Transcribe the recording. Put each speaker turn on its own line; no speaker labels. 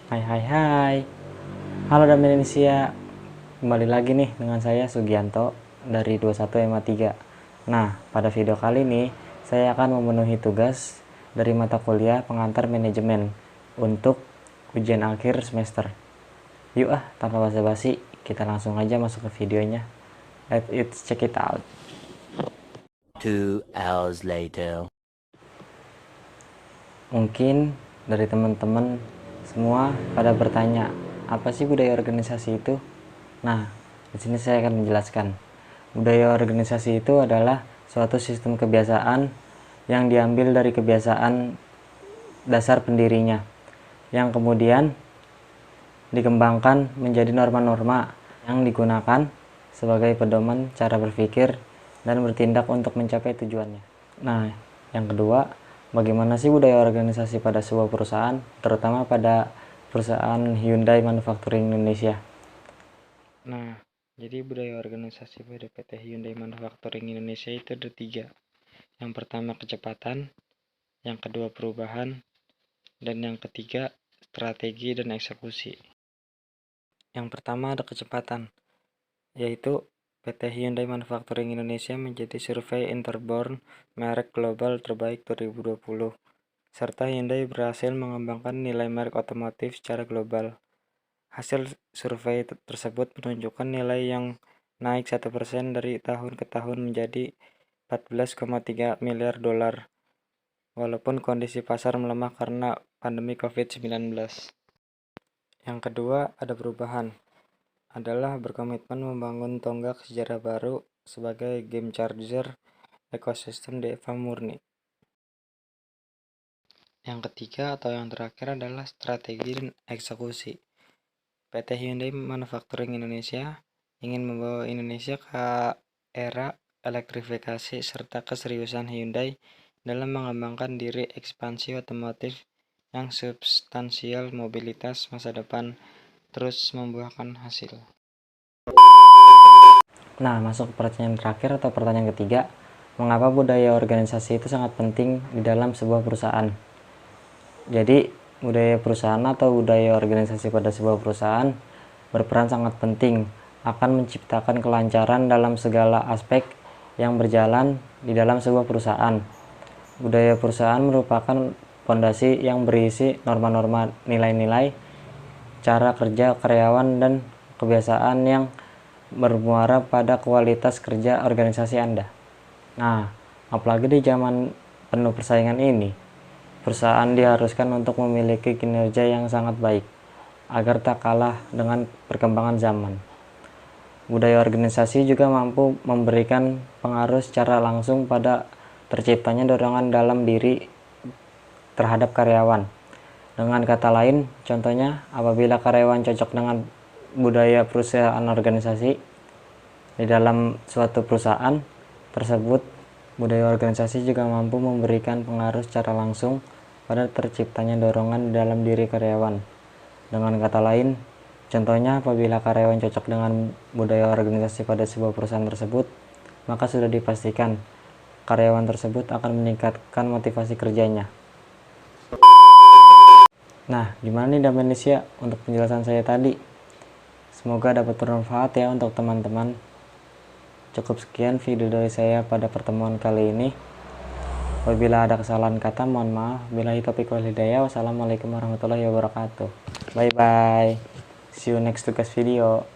Hai hai hai. Halo Dam Indonesia. Kembali lagi nih dengan saya Sugianto dari 21MA3. Nah, pada video kali ini saya akan memenuhi tugas dari mata kuliah pengantar manajemen untuk ujian akhir semester. Yuk tanpa basa-basi, kita langsung aja masuk ke videonya. Let's check it out.
2 hours later.
Mungkin dari teman-teman semua pada bertanya, apa sih budaya organisasi itu? Nah, di sini saya akan menjelaskan. Budaya organisasi itu adalah suatu sistem kebiasaan yang diambil dari kebiasaan dasar pendirinya, yang kemudian dikembangkan menjadi norma-norma yang digunakan sebagai pedoman cara berpikir dan bertindak untuk mencapai tujuannya. Nah, yang kedua, bagaimana sih budaya organisasi pada sebuah perusahaan, terutama pada perusahaan Hyundai Manufacturing Indonesia? Nah, jadi budaya organisasi pada PT Hyundai Manufacturing Indonesia itu ada 3. Yang pertama kecepatan, yang kedua perubahan, dan yang ketiga strategi dan eksekusi. Yang pertama ada kecepatan, yaitu PT Hyundai Manufacturing Indonesia menjadi survei Interborn merek global terbaik 2020, serta Hyundai berhasil mengembangkan nilai merek otomotif secara global. Hasil survei tersebut menunjukkan nilai yang naik 1% dari tahun ke tahun menjadi 14,3 miliar dolar, walaupun kondisi pasar melemah karena pandemi COVID-19. Yang kedua, ada perubahan, adalah berkomitmen membangun tonggak sejarah baru sebagai game changer ekosistem DEVA murni. Yang ketiga atau yang terakhir adalah strategi dan eksekusi. PT Hyundai Manufacturing Indonesia ingin membawa Indonesia ke era elektrifikasi serta keseriusan Hyundai dalam mengembangkan diri ekspansi otomotif yang substansial. Mobilitas masa depan terus membuahkan hasil. Nah, masuk ke pertanyaan terakhir atau pertanyaan ketiga, mengapa budaya organisasi itu sangat penting di dalam sebuah perusahaan? Jadi, budaya perusahaan atau budaya organisasi pada sebuah perusahaan berperan sangat penting akan menciptakan kelancaran dalam segala aspek yang berjalan di dalam sebuah perusahaan. Budaya perusahaan merupakan fondasi yang berisi norma-norma, nilai-nilai, cara kerja karyawan, dan kebiasaan yang bermuara pada kualitas kerja organisasi Anda. Nah, apalagi di zaman penuh persaingan ini, perusahaan diharuskan untuk memiliki kinerja yang sangat baik agar tak kalah dengan perkembangan zaman. Budaya organisasi juga mampu memberikan pengaruh secara langsung pada terciptanya dorongan dalam diri terhadap karyawan. Dengan kata lain, contohnya apabila karyawan cocok dengan budaya perusahaan organisasi di dalam suatu perusahaan tersebut, budaya organisasi juga mampu memberikan pengaruh secara langsung pada terciptanya dorongan dalam diri karyawan. Dengan kata lain, contohnya apabila karyawan cocok dengan budaya organisasi pada sebuah perusahaan tersebut, maka sudah dipastikan karyawan tersebut akan meningkatkan motivasi kerjanya. Nah, gimana nih Dam Indonesia untuk penjelasan saya tadi? Semoga dapat bermanfaat ya untuk teman-teman. Cukup sekian video dari saya pada pertemuan kali ini. Apabila ada kesalahan kata, mohon maaf. Billahi taufiq wal hidayah. Wassalamualaikum warahmatullahi wabarakatuh. Bye bye. See you next tugas video.